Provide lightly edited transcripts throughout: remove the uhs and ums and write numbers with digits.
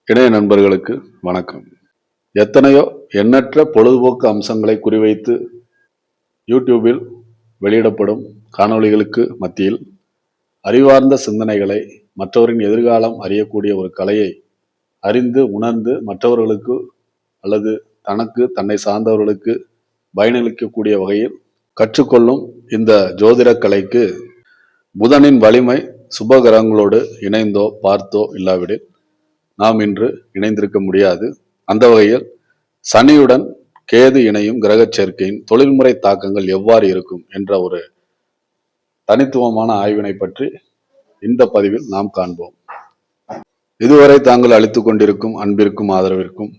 இணைய நண்பர்களுக்கு வணக்கம். எத்தனையோ எண்ணற்ற பொழுதுபோக்கு அம்சங்களை குறிவைத்து யூடியூபில் வெளியிடப்படும் காணொளிகளுக்கு மத்தியில் அறிவார்ந்த சிந்தனைகளை, மற்றவரின் எதிர்காலம் அறியக்கூடிய ஒரு கலையை அறிந்து உணர்ந்து மற்றவர்களுக்கு அல்லது தனக்கு தன்னை சார்ந்தவர்களுக்கு பயனளிக்கக்கூடிய வகையில் கற்றுக்கொள்ளும் இந்த ஜோதிட கலைக்கு புதனின் வலிமை சுபகிரகங்களோடு இணைந்தோ பார்த்தோ இல்லாவிடில் நாம் இன்று இணைந்திருக்க முடியாது. அந்த வகையில் சனியுடன் கேது இணையும் கிரக சேர்க்கையின் தொழில்முறை தாக்கங்கள் எவ்வாறு இருக்கும் என்ற ஒரு தனித்துவமான ஆய்வினை பற்றி இந்த பதிவில் நாம் காண்போம். இதுவரை தாங்கள் அளித்துக் கொண்டிருக்கும் அன்பிற்கும் ஆதரவிற்கும்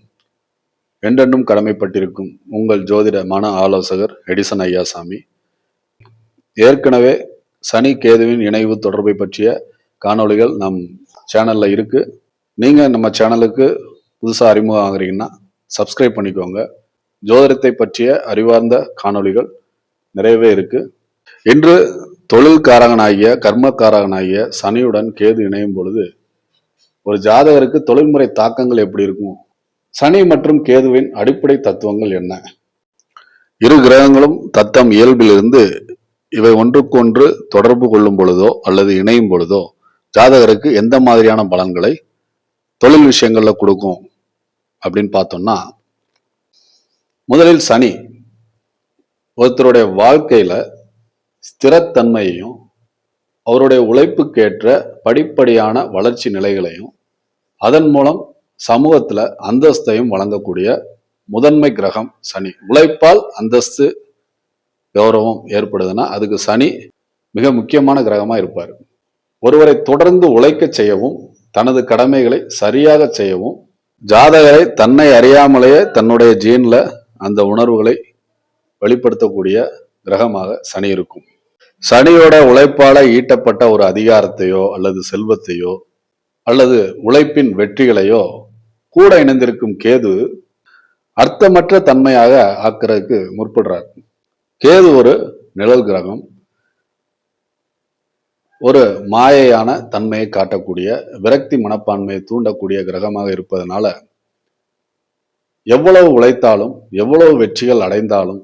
என்றென்றும் கடமைப்பட்டிருக்கும் உங்கள் ஜோதிட மன ஆலோசகர் எடிசன் ஐயாசாமி. ஏற்கனவே சனி கேதுவின் இணைவு தொடர்பை பற்றிய காணொளிகள் நம் சேனல்ல இருக்கு. நீங்க நம்ம சேனலுக்கு புதுசா அறிமுகம் ஆகுறீங்கன்னா சப்ஸ்கிரைப் பண்ணிக்கோங்க. ஜோதிடத்தை பற்றிய அறிவார்ந்த காணொளிகள் நிறையவே இருக்கு. இன்று தொழில்காரகனாகிய கர்மக்காரகனாகிய சனியுடன் கேது இணையும் பொழுது ஒரு ஜாதகருக்கு தொழில்முறை தாக்கங்கள் எப்படி இருக்கும், சனி மற்றும் கேதுவின் அடிப்படை தத்துவங்கள் என்ன, இரு கிரகங்களும் தத்தம் இயல்பிலிருந்து இவை ஒன்றுக்கொன்று தொடர்பு கொள்ளும் பொழுதோ அல்லது இணையும் பொழுதோ ஜாதகருக்கு எந்த மாதிரியான பலன்களை தொழில் விஷயங்கள்ல கொடுக்கும் அப்படின்னு பார்த்தோம்னா, முதலில் சனி ஒருத்தருடைய வாழ்க்கையில ஸ்திரத்தன்மையையும் அவருடைய உழைப்புக்கேற்ற படிப்படியான வளர்ச்சி நிலைகளையும் அதன் மூலம் சமூகத்துல அந்தஸ்தையும் வழங்கக்கூடிய முதன்மை கிரகம் சனி. உழைப்பால் அந்தஸ்து கௌரவம் ஏற்படுதுன்னா அதுக்கு சனி மிக முக்கியமான கிரகமா இருப்பார். ஒருவரை தொடர்ந்து உழைக்க செய்யவும் தனது கடமைகளை சரியாக செய்யவும் ஜாதகரை தன்னை அறியாமலேயே தன்னுடைய ஜீன்ல அந்த உணர்வுகளை வெளிப்படுத்தக்கூடிய கிரகமாக சனி இருக்கும். சனியோட உழைப்பால ஈட்டப்பட்ட ஒரு அதிகாரத்தையோ அல்லது செல்வத்தையோ அல்லது உழைப்பின் வெற்றிகளையோ கூட இணைந்திருக்கும் கேது அர்த்தமற்ற தன்மையாக ஆக்குறதுக்கு முற்படுறார். கேது ஒரு நிழல் கிரகம், ஒரு மாயையான தன்மையை காட்டக்கூடிய விரக்தி மனப்பான்மையை தூண்டக்கூடிய கிரகமாக இருப்பதனால எவ்வளவு உழைத்தாலும் எவ்வளவு வெற்றிகள் அடைந்தாலும்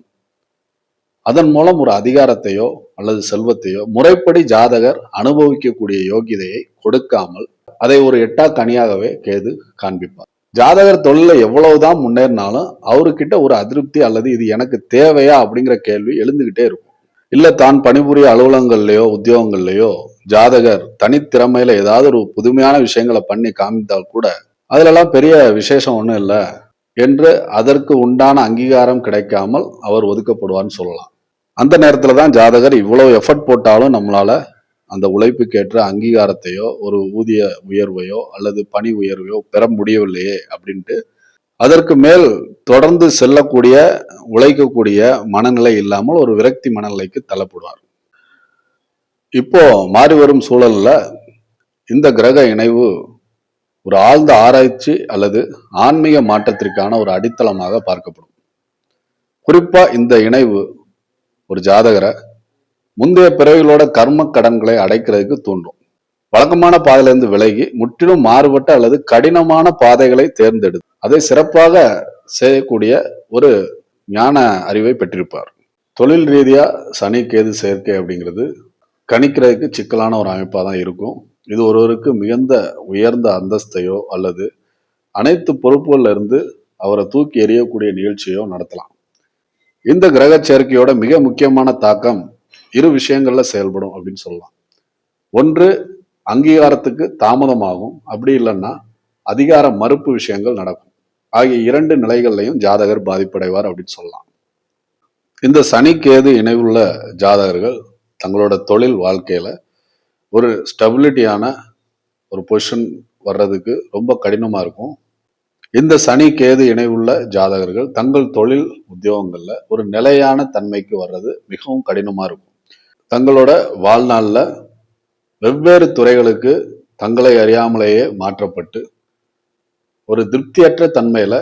அதன் மூலம் ஒரு அதிகாரத்தையோ அல்லது செல்வத்தையோ முறைப்படி ஜாதகர் அனுபவிக்கக்கூடிய யோகிதையை கொடுக்காமல் அதை ஒரு எட்டா கனியாகவே கேது காண்பிப்பார். ஜாதகர் தொழில எவ்வளவுதான் முன்னேறினாலும் அவர்கிட்ட ஒரு அதிருப்தி அல்லது இது எனக்கு தேவையா அப்படிங்கிற கேள்வி எழுந்துகிட்டே இருக்கும். இல்ல தான் பணிபுரிய அலுவலகங்கள்லயோ உத்தியோகங்கள்லயோ ஜாதகர் தனித்திறமையில ஏதாவது ஒரு புதுமையான விஷயங்களை பண்ணி காமித்தால் கூட அதுலலாம் பெரிய விசேஷம் ஒண்ணும் இல்லை என்று அதற்கு உண்டான அங்கீகாரம் கிடைக்காமல் அவர் ஒதுக்கப்படுவார்னு சொல்லலாம். அந்த நேரத்துலதான் ஜாதகர் இவ்வளவு எஃபர்ட் போட்டாலும் நம்மளால அந்த உழைப்புக்கேற்ற அங்கீகாரத்தையோ ஒரு ஊதிய உயர்வையோ அல்லது பணி உயர்வையோ பெற முடியவில்லையே அப்படின்ட்டு அதற்கு மேல் தொடர்ந்து செல்லக்கூடிய உழைக்கக்கூடிய மனநிலை இல்லாமல் ஒரு விரக்தி மனநிலைக்கு தள்ளப்படுவார். இப்போ மாறி வரும் சூழல்ல இந்த கிரக இணைவு ஒரு ஆழ்ந்த ஆராய்ச்சி அல்லது ஆன்மீக மாற்றத்திற்கான ஒரு அடித்தளமாக பார்க்கப்படும். குறிப்பா இந்த இணைவு ஒரு ஜாதகரை முந்தைய பிறவிகளோட கர்ம கடன்களை அடைக்கிறதுக்கு தூண்டும். வழக்கமான பாதையிலிருந்து விலகி முற்றிலும் மாறுபட்ட அல்லது கடினமான பாதைகளை தேர்ந்தெடுத்து அதை சிறப்பாக செய்யக்கூடிய ஒரு ஞான அறிவை பெற்றிருப்பார். தொழில் ரீதியா சனி கேது சேர்க்கை அப்படிங்கிறது கணிக்கிறதுக்கு சிக்கலான ஒரு அமைப்பாக தான் இருக்கும். இது ஒருவருக்கு மிகுந்த உயர்ந்த அந்தஸ்தையோ அல்லது அனைத்து பொறுப்புகள்ல இருந்து அவரை தூக்கி எறியக்கூடிய நிகழ்ச்சியோ நடத்தலாம். இந்த கிரக சேர்க்கையோட மிக முக்கியமான தாக்கம் இரு விஷயங்கள்ல செயல்படும் அப்படின்னு சொல்லலாம். ஒன்று, அங்கீகாரத்துக்கு தாமதமாகும், அப்படி இல்லைன்னா அதிகார மறுப்பு விஷயங்கள் நடக்கும். ஆகிய இரண்டு நிலைகள்லையும் ஜாதகர் பாதிப்படைவார் அப்படின்னு சொல்லலாம். இந்த சனி கேது இணைவுள்ள ஜாதகர்கள் தங்களோட தொழில் வாழ்க்கையில ஒரு ஸ்டெபிலிட்டியான ஒரு பொசிஷன் வர்றதுக்கு ரொம்ப கடினமா இருக்கும். இந்த சனி கேது இணைவுள்ள ஜாதகர்கள் தங்கள் தொழில் உத்தியோகங்கள்ல ஒரு நிலையான தன்மைக்கு வர்றது மிகவும் கடினமா இருக்கும். தங்களோட வாழ்நாள்ல வெவ்வேறு துறைகளுக்கு தங்களை அறியாமலேயே மாற்றப்பட்டு ஒரு திருப்தியற்ற தன்மையில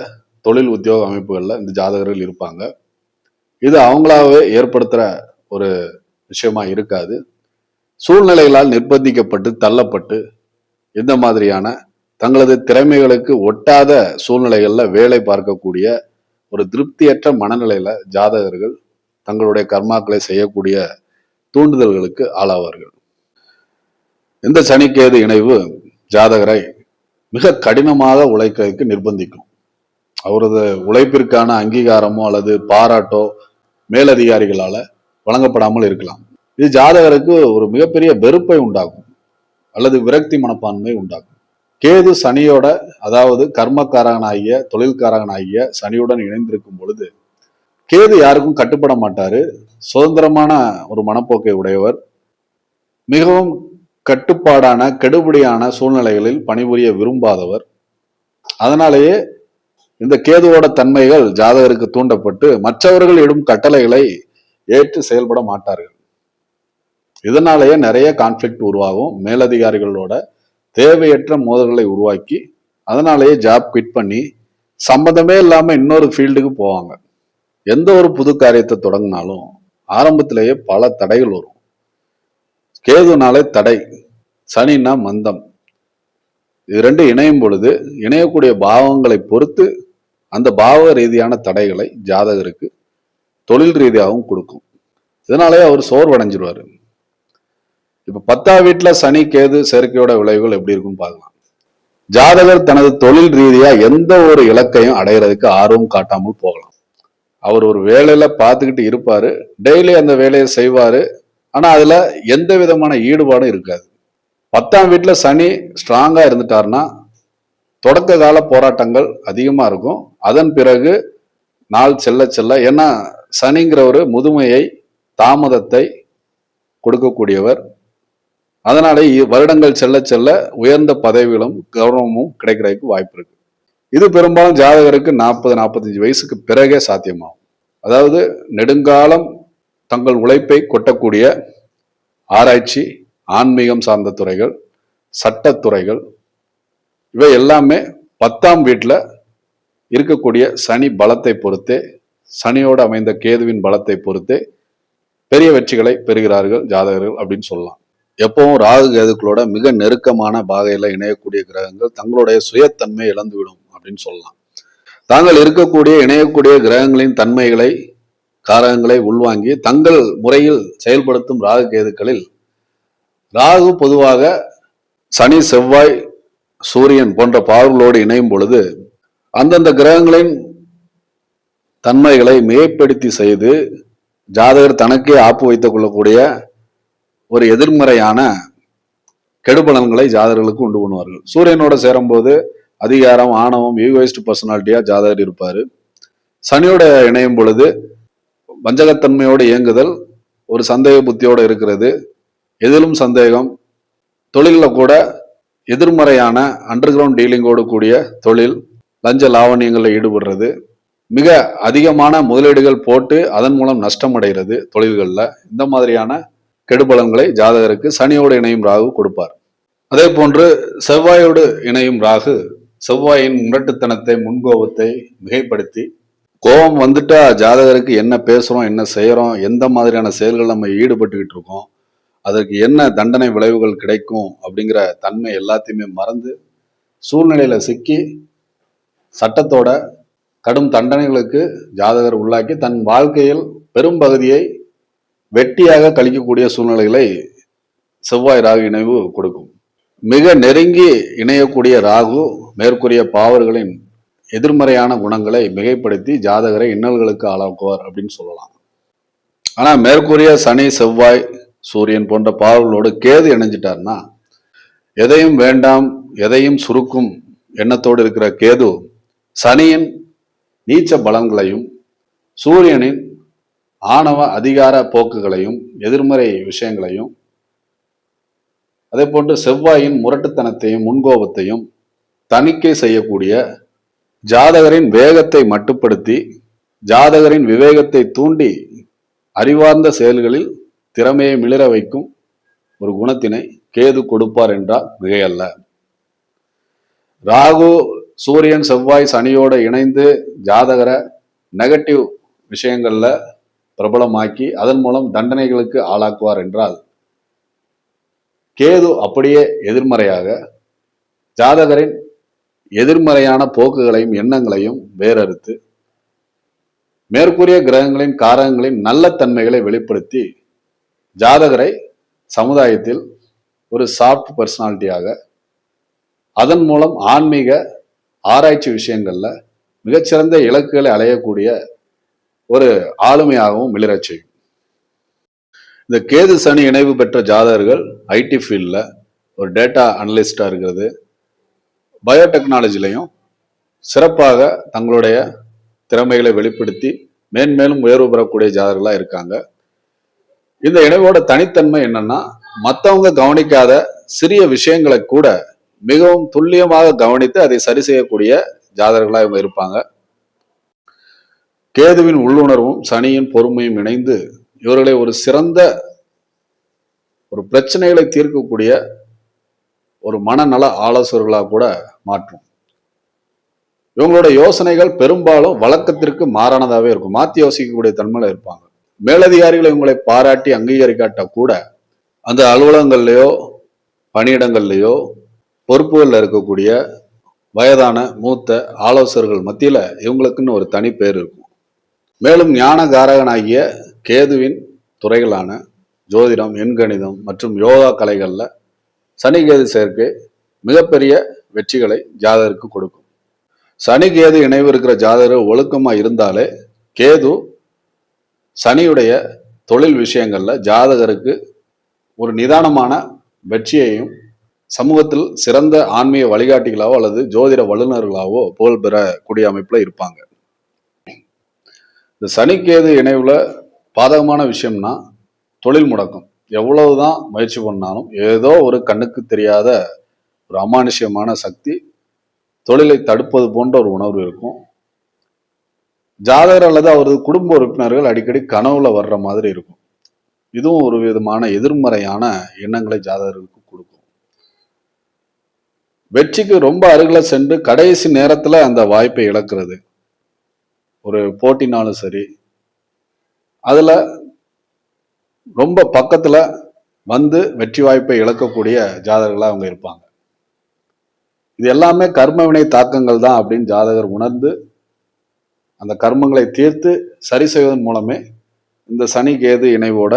தொழில் உத்தியோக அமைப்புகள்ல இந்த ஜாதகர்கள் இருப்பாங்க. இது அவங்களாவே ஏற்படுத்துற ஒரு விஷயமா இருக்காது. சூழ்நிலைகளால் நிர்பந்திக்கப்பட்டு தள்ளப்பட்டு இந்த மாதிரியான தங்களது திறமைகளுக்கு ஒட்டாத சூழ்நிலைகள்ல வேலை பார்க்கக்கூடிய ஒரு திருப்தியற்ற மனநிலையில ஜாதகர்கள் தங்களுடைய கர்மாக்களை செய்யக்கூடிய தூண்டுதல்களுக்கு ஆளாவார்கள். இந்த சனிக்கேது இணைவு ஜாதகரை மிக கடினமாக உழைக்கிறதுக்கு நிர்பந்திக்கும். அவரது உழைப்பிற்கான அங்கீகாரமோ அல்லது பாராட்டோ மேலதிகாரிகளால வழங்கப்படாமல் இருக்கலாம். இது ஜாதகருக்கு ஒரு மிகப்பெரிய வெறுப்பை உண்டாகும் அல்லது விரக்தி மனப்பான்மை உண்டாகும். கேது சனியோட, அதாவது கர்மக்காரகனாகிய தொழில்காரகனாகிய சனியுடன் இணைந்திருக்கும் பொழுது கேது யாருக்கும் கட்டுப்பட மாட்டாரு. சுதந்திரமான ஒரு மனப்போக்கை உடையவர். மிகவும் கட்டுப்பாடான கெடுபிடியான சூழ்நிலைகளில் பணிபுரிய விரும்பாதவர். அதனாலேயே இந்த கேதுவோட தன்மைகள் ஜாதகருக்கு தூண்டப்பட்டு மற்றவர்கள் இடும் கட்டளைகளை ஏற்று செயல்பட மாட்டார்கள். இதனாலேயே நிறைய கான்ஃபிளிக்ட் உருவாகும். மேலதிகாரிகளோட தேவையற்ற மோதல்களை உருவாக்கி அதனாலேயே ஜாப் குவிட் பண்ணி சம்மந்தமே இல்லாம இன்னொரு ஃபீல்டுக்கு போவாங்க. எந்த ஒரு புது காரியத்தை தொடங்கினாலும் ஆரம்பத்திலேயே பல தடைகள் வரும். கேதுனாலே தடை, சனினா மந்தம். இது ரெண்டு இணையும் பொழுது இணையக்கூடிய பாவங்களை பொறுத்து அந்த பாவ ரீதியான தடைகளை ஜாதகருக்கு தொழில் ரீதியாகவும் கொடுக்கும். இதனாலேயே அவர் சோர்வடைஞ்சிருவாரு. இப்ப 10ஆம் வீட்டுல சனி கேது சேர்க்கையோட விளைவுகள் எப்படி இருக்குன்னு பார்க்கலாம். ஜாதகர் தனது தொழில் ரீதியா எந்த ஒரு இலக்கையும் அடையிறதுக்கு ஆர்வம் காட்டாமல் போகலாம். அவர் ஒரு வேலையில பார்த்துக்கிட்டு இருப்பாரு, டெய்லி அந்த வேலையை செய்வாரு. ஆனா அதுல எந்த விதமான ஈடுபாடும் இருக்காது. 10ஆம் வீட்டுல சனி ஸ்ட்ராங்கா இருந்துட்டாருன்னா தொடக்க கால போராட்டங்கள் அதிகமா இருக்கும். அதன் பிறகு நாள் செல்ல செல்ல, ஏன்னா சனிங்கிற ஒரு முதுமையை, தாமதத்தை கொடுக்கக்கூடியவர். அதனால வருடங்கள் செல்ல செல்ல உயர்ந்த பதவிகளும் கௌரவமும் கிடைக்கிறதுக்கு வாய்ப்பு இருக்கு. இது பெரும்பாலும் ஜாதகருக்கு 40-45 வயசுக்கு பிறகே சாத்தியமாகும். அதாவது நெடுங்காலம் தங்கள் உழைப்பை கொட்டக்கூடிய ஆராய்ச்சி, ஆன்மீகம் சார்ந்த துறைகள், சட்டத்துறைகள், இவை எல்லாமே 10ஆம் வீட்டுல இருக்கக்கூடிய சனி பலத்தை பொறுத்தே, சனியோடு அமைந்த கேதுவின் பலத்தை பொறுத்தே பெரிய வெற்றிகளை பெறுகிறார்கள் ஜாதகர்கள் அப்படின்னு சொல்லலாம். எப்பவும் ராகு கேதுக்களோட மிக நெருக்கமான பாகையில இணையக்கூடிய கிரகங்கள் தங்களுடைய சுயத்தன்மை இழந்துவிடும் அப்படின்னு சொல்லலாம். தாங்கள் இருக்கக்கூடிய இணையக்கூடிய கிரகங்களின் தன்மைகளை, காரகங்களை உள்வாங்கி தங்கள் முறையில் செயல்படுத்தும் ராகு கேதுக்களில் ராகு பொதுவாக சனி, செவ்வாய், சூரியன் போன்ற பாவர்களோடு இணையும் பொழுது அந்தந்த கிரகங்களின் தன்மைகளை மிகைப்படுத்தி செய்து ஜாதகர் தனக்கே ஆப்பு வைத்துக் கொள்ளக்கூடிய ஒரு எதிர்மறையான கெடுபலன்களை ஜாதகர்களுக்கு உண்டு பண்ணுவார்கள். சூரியனோட சேரும்போது அதிகாரம், ஆணவம், ஈகோயிஸ்ட் பர்சனாலிட்டியா ஜாதகர் இருப்பாரு. சனியோட இணையும் பொழுது வஞ்சகத்தன்மையோடு இயங்குதல், ஒரு சந்தேக புத்தியோடு இருக்கிறது, எதிலும் சந்தேகம், தொழிலில் கூட எதிர்மறையான அண்டர் கிரவுண்ட் டீலிங்கோடு கூடிய தொழில், லஞ்ச லாவணியங்களில் ஈடுபடுறது, மிக அதிகமான முதலீடுகள் போட்டு அதன் மூலம் நஷ்டம் அடைகிறது தொழில்களில். இந்த மாதிரியான கெடுபலன்களை ஜாதகருக்கு சனியோடு இணையும் ராகு கொடுப்பார். அதே போன்று செவ்வாயோடு இணையும் ராகு செவ்வாயின் முரட்டுத்தனத்தை, முன்கோபத்தை மிகைப்படுத்தி, கோபம் வந்துட்டா ஜாதகருக்கு என்ன பேசுறோம், என்ன செய்யறோம், எந்த மாதிரியான செயல்கள் நம்ம ஈடுபட்டுக்கிட்டு இருக்கோம், அதற்கு என்ன தண்டனை விளைவுகள் கிடைக்கும் அப்படிங்கிற தன்மை எல்லாத்தையுமே மறந்து சூழ்நிலையில சிக்கி சட்டத்தோட கடும் தண்டனைகளுக்கு ஜாதகர் உள்ளாக்கி தன் வாழ்க்கையில் பெரும் பகுதியை வெட்டியாக கழிக்கக்கூடிய சூழ்நிலைகளை செவ்வாய் ராகு இணைவு கொடுக்கும். மிக நெருங்கி இணையக்கூடிய ராகு மேற்கூறிய பாவர்களின் எதிர்மறையான குணங்களை மிகைப்படுத்தி ஜாதகரை இன்னல்களுக்கு ஆளாக்குவார் அப்படின்னு சொல்லலாம். ஆனா மேற்கூறிய சனி, செவ்வாய், சூரியன் போன்ற பாவர்களோடு கேது இணைஞ்சிட்டார்னா எதையும் வேண்டாம், எதையும் சுருக்கும் எண்ணத்தோடு இருக்கிற கேது சனியின் நீச்ச பலன்களையும், சூரியனின் ஆணவ அதிகார போக்குகளையும், எதிர்மறை விஷயங்களையும், அதே போன்று செவ்வாயின் முரட்டுத்தனத்தையும் முன்கோபத்தையும் தணிக்கை செய்யக்கூடிய, ஜாதகரின் வேகத்தை மட்டுப்படுத்தி ஜாதகரின் விவேகத்தை தூண்டி அறிவார்ந்த செயல்களில் திறமையை மிளிர வைக்கும் ஒரு குணத்தினை கேது கொடுப்பார் என்றால் மிகையல்ல. ராகு, சூரியன், செவ்வாய், சனியோட இணைந்து ஜாதகரை நெகட்டிவ் விஷயங்கள்ல பிரபலமாக்கி அதன் மூலம் தண்டனைகளுக்கு ஆளாக்குவார் என்றால், கேது அப்படியே எதிர்மறையாக ஜாதகரின் எதிர்மறையான போக்குகளையும் எண்ணங்களையும் வேறறுத்து மேற்கூறிய கிரகங்களின் காரகங்களின் நல்ல தன்மைகளை வெளிப்படுத்தி ஜாதகரை சமுதாயத்தில் ஒரு சாஃப்ட் பர்சனாலிட்டியாக, அதன் மூலம் ஆன்மீக ஆராய்ச்சி விஷயங்கள்ல மிகச்சிறந்த இலக்குகளை அடையக்கூடிய ஒரு ஆளுமையாகவும் மிளிரச் செய்யும். இந்த கேது சனி இணைவு பெற்ற ஜாதகர்கள் ஐடி ஃபீல்டில் ஒரு டேட்டா அனலிஸ்டா இருக்கிறது, பயோடெக்னாலஜிலையும் சிறப்பாக தங்களுடைய திறமைகளை வெளிப்படுத்தி மேன்மேலும் உயர்வு பெறக்கூடிய ஜாதகர்களா இருக்காங்க. இந்த இணைவோட தனித்தன்மை என்னன்னா, மற்றவங்க கவனிக்காத சிறிய விஷயங்களை கூட மிகவும் துல்லியமாக கவனித்து அதை சரி செய்யக்கூடிய ஜாதகர்களா இவங்க இருப்பாங்க. கேதுவின் உள்ளுணர்வும் சனியின் பொறுமையும் இணைந்து இவர்களை ஒரு சிறந்த ஒரு பிரச்சனைகளை தீர்க்கக்கூடிய ஒரு மனநல ஆலோசகர்களாக கூட மாற்றும். இவங்களோட யோசனைகள் பெரும்பாலும் வழக்கத்திற்கு மாறானதாகவே இருக்கும். மாற்றி யோசிக்கக்கூடிய தன்மையில இருப்பாங்க. மேலதிகாரிகள் இவங்களை பாராட்டி அங்கீகரிக்காட்ட கூட அந்த அலுவலகங்கள்லையோ பணியிடங்கள்லையோ பொறுப்புகளில் இருக்கக்கூடிய வயதான மூத்த ஆலோசகர்கள் மத்தியில இவங்களுக்குன்னு ஒரு தனி பேர் இருக்கும். மேலும் ஞானகாரகனாகிய கேதுவின் துறைகளான ஜோதிடம், எண்கணிதம் மற்றும் யோகா கலைகள்ல சனி கேது சேர்க்கை மிகப்பெரிய வெற்றிகளை ஜாதகருக்கு கொடுக்கும். சனி கேது இணைவு இருக்கிற ஜாதகர் ஒழுக்கமா இருந்தாலே கேது சனியுடைய தொழில் விஷயங்கள்ல ஜாதகருக்கு ஒரு நிதானமான வெற்றியையும் சமூகத்தில் சிறந்த ஆன்மீக வழிகாட்டிகளாவோ அல்லது ஜோதிட வல்லுநர்களாவோ புகழ் பெறக்கூடிய அமைப்புல இருப்பாங்க. இந்த சனிக்கேது இணைவுல பாதகமான விஷயம்னா தொழில் முடக்கம். எவ்வளவுதான் முயற்சி பண்ணாலும் ஏதோ ஒரு கண்ணுக்கு தெரியாத ஒரு அமானுஷ்யமான சக்தி தொழிலை தடுப்பது போன்ற ஒரு உணர்வு இருக்கும். ஜாதகர் அல்லது அவரது குடும்ப உறுப்பினர்கள் அடிக்கடி கனவுல வர்ற மாதிரி இருக்கும். இதுவும் ஒரு விதமான எதிர்மறையான எண்ணங்களை ஜாதகர்களுக்கு கொடுக்கும். வெற்றிக்கு ரொம்ப அருகில் சென்று கடைசி நேரத்துல அந்த வாய்ப்பை இழக்கிறது. ஒரு போட்டினாலும் சரி, அதுல ரொம்ப பக்கத்துல வந்து வெற்றி வாய்ப்பை இழக்கக்கூடிய ஜாதகர்களா அவங்க இருப்பாங்க. இது எல்லாமே கர்மவினை தாக்கங்கள் தான் அப்படின்னு ஜாதகர் உணர்ந்து அந்த கர்மங்களை தீர்த்து சரி செய்வதன் மூலமே இந்த சனி கேது இணைவோட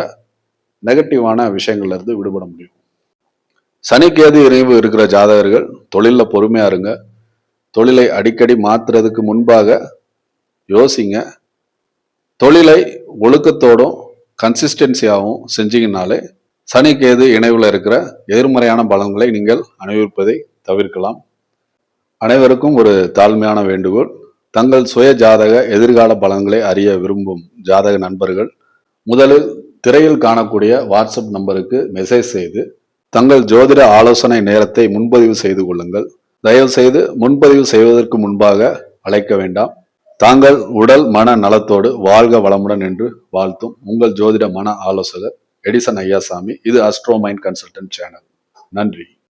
நெகட்டிவான விஷயங்கள்ல இருந்து விடுபட முடியும். சனி கேது இணைவு இருக்கிற ஜாதகர்கள் தொழில பொறுமையா இருங்க. தொழிலை அடிக்கடி மாத்துறதுக்கு முன்பாக யோசிங்க. தொழிலை ஒழுக்கத்தோடும் கன்சிஸ்டன்சியாகவும் செஞ்சீங்கனாலே சனி கேது இணைவுல இருக்கிற எதிர்மறையான பலன்களை நீங்கள் அனுபவிப்பதை தவிர்க்கலாம். அனைவருக்கும் ஒரு தாழ்மையான வேண்டுகோள். தங்கள் சுய ஜாதக எதிர்கால பலன்களை அறிய விரும்பும் ஜாதக நண்பர்கள் முதலில் திரையில் காணக்கூடிய வாட்ஸ்அப் நம்பருக்கு மெசேஜ் செய்து தங்கள் ஜோதிட ஆலோசனை நேரத்தை முன்பதிவு செய்து கொள்ளுங்கள். தயவு செய்து முன்பதிவு செய்வதற்கு முன்பாக அழைக்க வேண்டாம். தாங்கள் உடல் மன நலத்தோடு வாழ்க வளமுடன் என்று வாழ்த்தும் உங்கள் ஜோதிட மன ஆலோசகர் எடிசன் ஐயாசாமி. இது அஸ்ட்ரோ மைண்ட் கன்சல்டன்ட் சேனல். நன்றி.